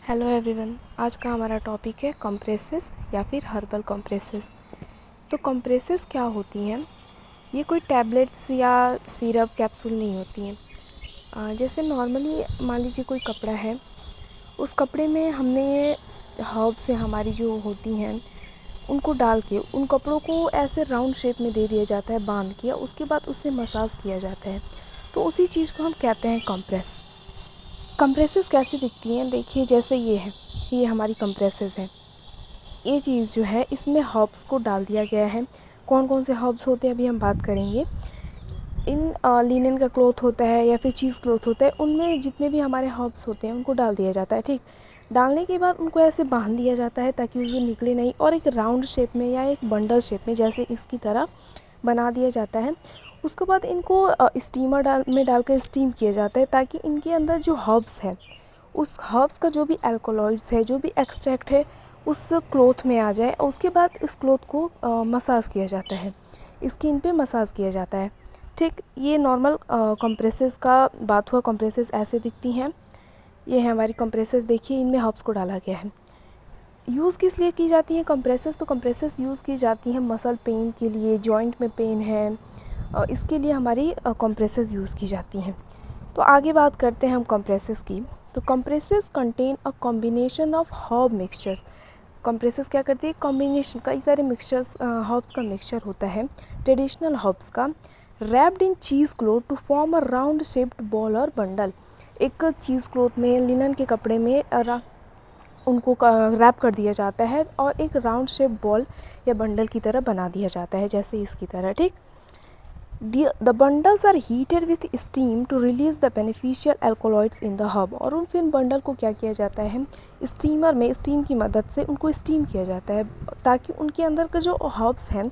Hello everyone, आज का हमारा टॉपिक है कंप्रेसेस या फिर हर्बल कंप्रेसेस। तो कंप्रेसेस क्या होती हैं? ये कोई टैबलेट्स या सिरप कैप्सूल नहीं होती हैं। जैसे नॉर्मली मान लीजिए कोई कपड़ा है, उस कपड़े में हमने ये हर्ब्स से हमारी जो होती हैं उनको डाल के उन कपड़ों को ऐसे राउंड शेप में दे दिया जाता है बांध के, उसके बाद उससे मसाज किया जाता है। तो उसी चीज़ को हम कहते हैं कंप्रेस। कंप्रेसेस कैसी दिखती हैं? देखिए, जैसे ये है, ये हमारी कंप्रेसेस है। ये चीज़ जो है, इसमें हर्ब्स को डाल दिया गया है। कौन कौन से हर्ब्स होते हैं अभी हम बात करेंगे। इन लिनन का क्लॉथ होता है या फिर चीज़ क्लॉथ होता है, उनमें जितने भी हमारे हर्ब्स होते हैं उनको डाल दिया जाता है। ठीक, डालने के बाद उनको ऐसे बांध दिया जाता है ताकि उसमें निकले नहीं, और एक राउंड शेप में या एक बंडल शेप में जैसे इसकी तरह बना दिया जाता है। उसके बाद इनको स्टीमर में डालकर स्टीम किया जाता है ताकि इनके अंदर जो हर्ब्स है, उस हर्ब्स का जो भी अल्कोलॉइड्स है, जो भी एक्सट्रैक्ट है, उस क्लॉथ में आ जाए। और उसके बाद इस क्लॉथ को मसाज किया जाता है, स्किन पे मसाज किया जाता है। ठीक, ये नॉर्मल कंप्रेसेस का बात हुआ। कंप्रेसेस ऐसे दिखती हैं। ये है हमारी कंप्रेसेस। देखिए, इनमें हर्ब्स को डाला गया है। यूज़ किस लिए की जाती हैं कंप्रेसेस? तो कंप्रेसेस यूज़ की जाती हैं मसल पेन के लिए, जॉइंट में पेन है, इसके लिए हमारी कंप्रेसेस यूज़ की जाती हैं। तो आगे बात करते हैं हम कंप्रेसेस की। तो compresses contain a combination of herb mixtures. Compresses क्या करती है? कॉम्बिनेशन, कई सारे मिक्सचर्स, हर्ब्स का मिक्सचर होता है, ट्रेडिशनल हर्ब्स का, wrapped in cheesecloth to form a round shaped ball और बंडल। एक चीज़ क्लॉथ में, लिनन के कपड़े में उनको रैप कर दिया जाता है और एक राउंड शेप बॉल या बंडल की तरह बना दिया जाता है, जैसे इसकी तरह। ठीक, the bundles are heated with steam to release the beneficial alkaloids in the herb. और उन फिर बंडल को क्या किया जाता है? स्टीमर में, स्टीम की मदद से उनको स्टीम किया जाता है ताकि उनके अंदर का जो हर्ब्स हैं,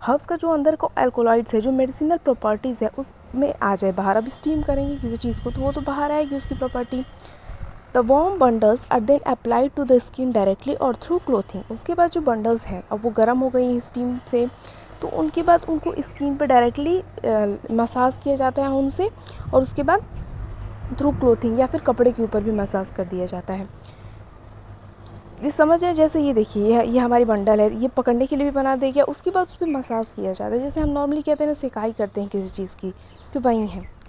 हर्ब्स का जो अंदर का अल्कोलॉइड्स है, जो मेडिसिनल प्रॉपर्टीज़ है, उसमें आ जाए बाहर। अब स्टीम करेंगे किसी चीज़ को तो वो तो बाहर आएगी उसकी property. The warm bundles are then applied to the skin directly और थ्रू क्लोथिंग। उसके बाद जो बंडल्स हैं, अब वो गर्म हो गई स्टीम से, तो उनके बाद उनको स्किन पर डायरेक्टली मसाज किया जाता है उनसे, और उसके बाद थ्रू क्लोथिंग या फिर कपड़े के ऊपर भी मसाज कर दिया जाता है। जिस समझ है, जैसे ये देखिए, ये हमारी बंडल है, ये पकड़ने के लिए भी बना दिया गया, उसके बाद उस पर मसाज किया जाता है, जैसे हम नॉर्मली कहते हैं ना, सिकाई करते हैं किसी चीज़ की, तो वही है।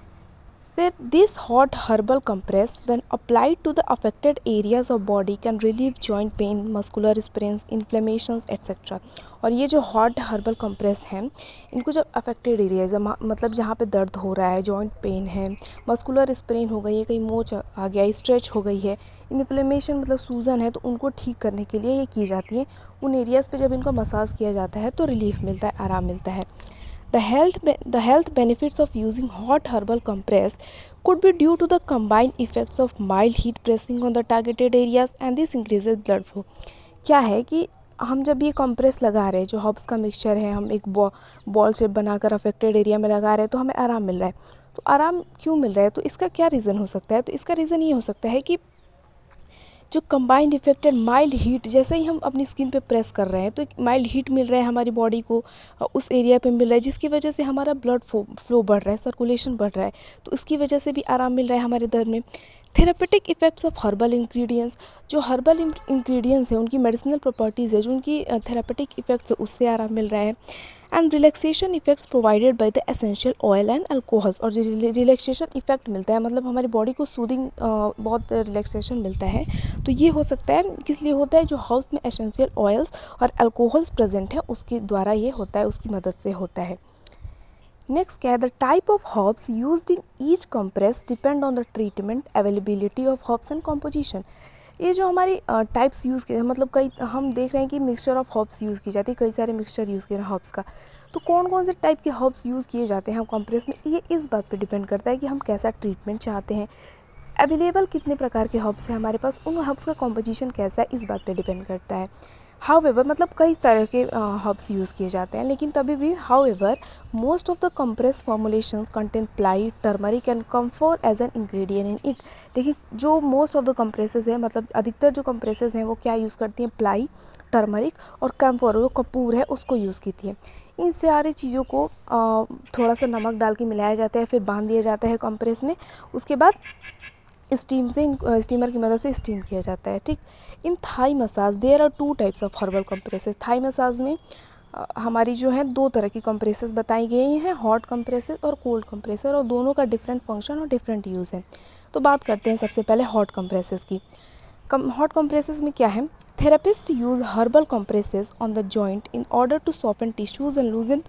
Where this hot herbal compress, when applied to the affected areas of body, can relieve joint pain, muscular sprains, inflammations, etc. और ये जो हॉट हर्बल कंप्रेस हैं, इनको जब अफेक्टेड एरियाज, मतलब जहाँ पे दर्द हो रहा है, जॉइंट पेन है, मस्कुलर स्प्रेन हो गई है, कहीं मोच आ गया, स्ट्रेच हो गई है, इन्फ्लेमेशन मतलब सूजन है, तो उनको ठीक करने के लिए ये की जाती है। उन एरियाज़ पे जब इनको मसाज किया जाता है तो रिलीफ मिलता है, आराम मिलता है। The health benefits of using hot herbal compress could be due to the combined effects of mild heat pressing on the targeted areas and this increases blood flow। क्या है कि हम जब ये कंप्रेस लगा रहे हैं, जो हर्ब्स का मिक्सचर है, हम एक बॉल शेप बनाकर अफेक्टेड एरिया में लगा रहे हैं, तो हमें आराम मिल रहा है। तो आराम क्यों मिल रहा है? तो इसका क्या रीज़न हो सकता है? तो इसका रीज़न ये हो सकता है कि जो कंबाइंड इफेक्टेड माइल्ड हीट, जैसे ही हम अपनी स्किन पे प्रेस कर रहे हैं तो एक माइल्ड हीट मिल रहा है हमारी बॉडी को, उस एरिया पे मिल रहा है, जिसकी वजह से हमारा ब्लड फ्लो बढ़ रहा है, सर्कुलेशन बढ़ रहा है, तो इसकी वजह से भी आराम मिल रहा है हमारे दर्द में। Therapeutic effects of herbal ingredients, जो हर्बल इंग्रेडिएंट्स हैं उनकी मेडिसिनल प्रॉपर्टीज़ है, जो उनकी थेरेपेटिक इफ़ेक्ट्स है, उससे आराम मिल रहा है। And relaxation effects provided by the essential oil and alcohols, और जो रिलैक्सेशन इफेक्ट मिलता है, मतलब हमारी बॉडी को सूदिंग, बहुत रिलैक्सेशन मिलता है, तो ये हो सकता है, किस लिए होता है? जो हाउस में एसेंशियल ऑयल्स और अल्कोहल्स प्रेजेंट है उसके द्वारा ये होता है, उसकी मदद से होता है। नेक्स्ट क्या है? The type of herbs used in each compress depend on the treatment, availability of herbs and composition. ये जो हमारी टाइप्स यूज़ किए, मतलब कई हम देख रहे हैं कि मिक्सचर ऑफ हर्ब्स यूज़ की जाती है, कई सारे मिक्सचर यूज़ किए हैं हर्ब्स का। तो कौन कौन से टाइप के हर्ब्स यूज़ किए जाते हैं हम कंप्रेस में, ये इस बात पे डिपेंड करता है कि हम कैसा ट्रीटमेंट चाहते हैं। अवेलेबल कितने प्रकार के हर्ब्स हैं हमारे पास, उन हर्ब्स का कॉम्पोजिशन कैसा है, इस बात पे डिपेंड करता है। हाउएवर, मतलब कई तरह के हर्ब्स यूज़ किए जाते हैं, लेकिन तभी भी however most of the compress formulations contain plai, turmeric and camphor as an ingredient in it. देखिए, जो मोस्ट ऑफ द कंप्रेसेस हैं, मतलब अधिकतर जो कंप्रेसेस हैं वो क्या यूज़ करती हैं? प्लाई, टर्मरिक और कैम्फोर, जो कपूर है, उसको यूज़ की है। इन सारी चीज़ों को थोड़ा सा नमक डाल के मिलाया जाता है, फिर बांध दिया जाता है कंप्रेस में। उसके बाद स्टीम से स्टीमर की मदद से स्टीम किया जाता है। ठीक, in Thai massage there are 2 types of herbal compresses. Thai massage में हमारी जो है 2 तरह की कंप्रेसेस बताई गई हैं, हॉट कंप्रेसेस और कोल्ड कंप्रेसर, और दोनों का डिफरेंट फंक्शन और डिफरेंट यूज़ है। तो बात करते हैं सबसे पहले हॉट कंप्रेसेस की। हॉट कंप्रेसेस में क्या है, therapist use herbal compresses on the joint in order to soften tissues and loosen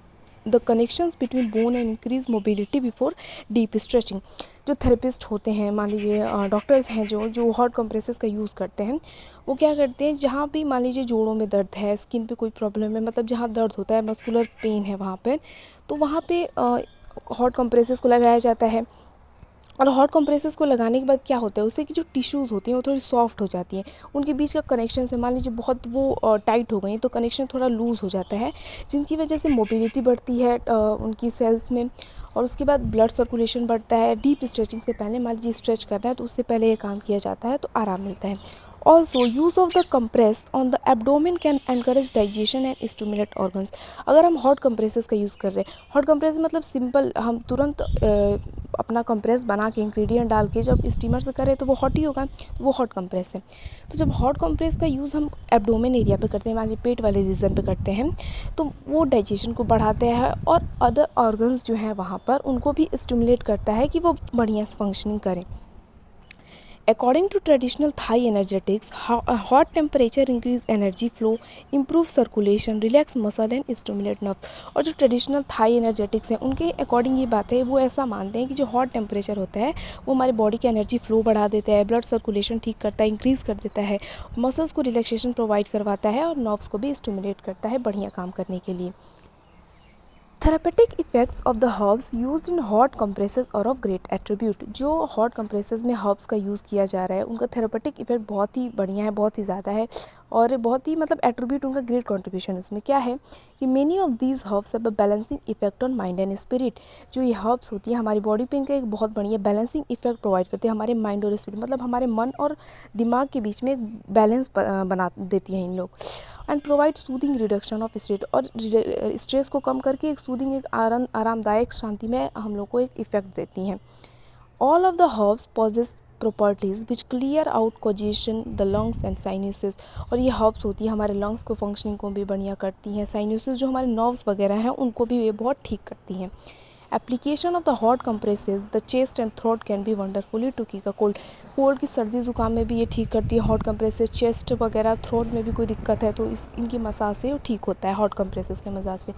the connections between bone and increase mobility before deep stretching. जो थेरेपिस्ट होते हैं, मान लीजिए डॉक्टर्स हैं जो हॉट कंप्रेसेस का यूज़ करते हैं, वो क्या करते हैं, जहाँ भी मान लीजिए जोड़ों में दर्द है, स्किन पे कोई प्रॉब्लम है, मतलब जहाँ दर्द होता है, मस्कुलर पेन है वहाँ पर, तो वहाँ पे हॉट कंप्रेसेस को लगाया जाता है। और हॉट कंप्रेसेस को लगाने के बाद क्या होता है, उससे कि जो टिश्यूज़ होती हैं वो थोड़ी सॉफ्ट हो जाती हैं, उनके बीच का कनेक्शन से मान लीजिए बहुत वो टाइट हो गई तो कनेक्शन थोड़ा लूज़ हो जाता है, जिनकी वजह से मोबिलिटी बढ़ती है उनकी सेल्स में, और उसके बाद ब्लड सर्कुलेशन बढ़ता है। डीप स्ट्रेचिंग से पहले मान लीजिए स्ट्रेच करना है तो उससे पहले ये काम किया जाता है तो आराम मिलता है। Also use of the compress on the abdomen can encourage digestion and stimulate organs. अगर हम हॉट कंप्रेसेस का यूज़ कर रहे हैं, हॉट कंप्रेस मतलब सिंपल हम तुरंत अपना कंप्रेस बना के इंग्रेडिएंट डाल के जब स्टीमर से करें तो वो हॉट ही होगा, तो वो हॉट कंप्रेस है। तो जब हॉट कंप्रेस का यूज़ हम एब्डोमेन एरिया पे करते हैं, मान लीजिए पेट वाले रीजन पे करते हैं, तो वो डाइजेशन को बढ़ाते हैं और अदर ऑर्गन्स जो हैं वहाँ पर उनको भी स्टिमुलेट करता है कि वो बढ़िया फंक्शनिंग करें। According to traditional Thai energetics, hot temperature increase energy flow, improve circulation, relax muscle and stimulate nerve। और जो ट्रेडिशनल थाई एनर्जेटिक्स हैं उनके अकॉर्डिंग ये बात है, वो ऐसा मानते हैं कि जो हॉट टेम्परेचर होता है वो हमारे बॉडी का एनर्जी फ्लो बढ़ा देता है, ब्लड सर्कुलेशन ठीक करता है, इंक्रीज़ कर देता है, मसल्स को रिलैक्सेशन प्रोवाइड करवाता है और नर्व्स को भी स्टिमुलेट करता है बढ़िया काम करने के लिए। Therapeutic effects of the herbs used in hot compresses और ऑफ ग्रेट एट्रीब्यूट। जो हॉट कंप्रेसेस में हर्ब्स का यूज़ किया जा रहा है उनका थेरेपेटिक इफ़ेक्ट बहुत ही बढ़िया है, बहुत ही ज़्यादा है, और बहुत ही मतलब एट्रीब्यूट उनका ग्रेट कंट्रीब्यूशन उसमें क्या है कि many of these herbs have a balancing effect on mind and spirit. जो ये हर्ब्स होती है हमारी बॉडी पे इनका एक बहुत बढ़िया बैलेंसिंग इफेक्ट प्रोवाइड करती है हमारे माइंड और स्पिरिट, मतलब हमारे मन और दिमाग के बीच में एक बैलेंस बना देती हैं इन लोग। And provide soothing reduction of stress, और स्ट्रेस को कम करके एक सूदिंग, एक आरामदायक शांति में हम लोग को एक इफ़ेक्ट देती हैं। All of the herbs possess properties which clear out congestion the lungs and sinuses. और ये हर्ब्स होती है हमारे लंग्स को फंक्शनिंग को भी बढ़िया करती हैं, साइनसेस जो हमारे नर्व्स वगैरह हैं उनको भी ये बहुत ठीक करती हैं। Application of the hot compresses the chest and throat can be wonderfully to keep a cold. Cold की सर्दी ज़ुकाम में भी ये ठीक करती है हॉट कंप्रेसेस। चेस्ट वगैरह थ्रोट में भी कोई दिक्कत है तो इनकी मसाज से वो ठीक होता है हॉट कंप्रेसेस के मसाज से।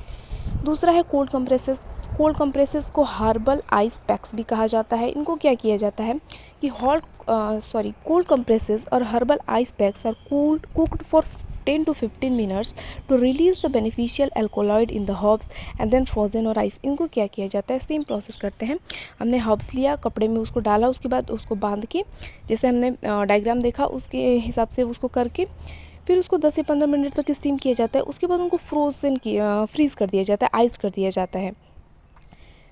दूसरा है कोल्ड कंप्रेसेस। कोल्ड कंप्रेसेस को हर्बल आइस पैक्स भी कहा जाता है। इनको क्या किया जाता है कि कोल्ड कंप्रेसेस और herbal ice packs are cooked for 10 to 15 minutes to release the beneficial alkaloid in the herbs and then frozen और आइस। इनको क्या किया जाता है, सेम प्रोसेस करते हैं। हमने हर्ब्स लिया, कपड़े में उसको डाला, उसके बाद उसको बांध के जैसे हमने डायग्राम देखा उसके हिसाब से उसको करके फिर उसको 10 से 15 मिनट तक स्टीम किया जाता है। उसके बाद उनको फ्रीज़ कर दिया जाता है, आइस कर दिया जाता है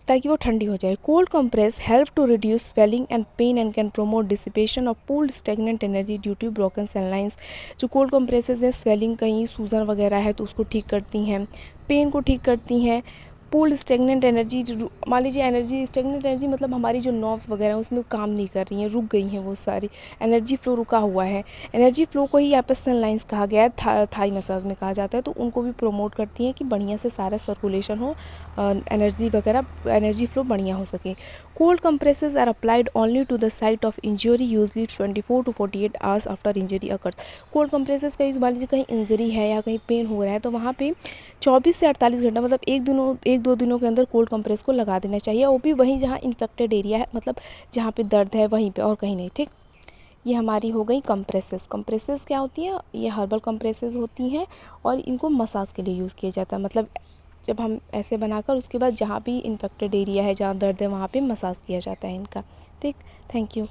ताकि वो ठंडी हो जाए। Cold compress help to reduce swelling and pain and can promote dissipation of pooled stagnant energy due to broken cell lines. जो कोल्ड कंप्रेसेस हैं स्वेलिंग कहीं सूजन वगैरह है तो उसको ठीक करती हैं, पेन को ठीक करती हैं। पूल्ड स्टेगनेंट एनर्जी, मान लीजिए स्टेगनेंट एनर्जी मतलब हमारी जो नर्व्स वगैरह हैं उसमें काम नहीं कर रही हैं, रुक गई हैं, वो सारी एनर्जी फ्लो रुका हुआ है। एनर्जी फ्लो को ही यहाँ पर सेल लाइन्स कहा गया है, थाई मसाज में कहा जाता है, तो उनको भी प्रोमोट करती हैं कि बढ़िया से सारा सर्कुलेशन हो, एनर्जी फ्लो बढ़िया हो सके। Cold compresses are applied only to the site of injury usually 24 to 48 hours after injury occurs. Cold compresses का यूज़ मान लीजिए कहीं इंजरी है या कहीं पेन हो रहा है तो वहाँ पे 24 से 48 घंटा मतलब एक दो दिनों के अंदर कोल्ड कंप्रेस को लगा देना चाहिए, वो भी वहीं जहाँ इन्फेक्टेड एरिया है, मतलब जहाँ पे दर्द है वहीं पे और कहीं नहीं। ठीक, ये हमारी हो गई कंप्रेसेस। कंप्रेसेस क्या होती हैं, ये हर्बल कंप्रेसेस होती हैं और इनको मसाज के लिए यूज़ किया जाता है, मतलब जब हम ऐसे बनाकर उसके बाद जहाँ भी इन्फेक्टेड एरिया है, जहाँ दर्द है, वहाँ पे मसाज किया जाता है इनका। ठीक, थैंक यू।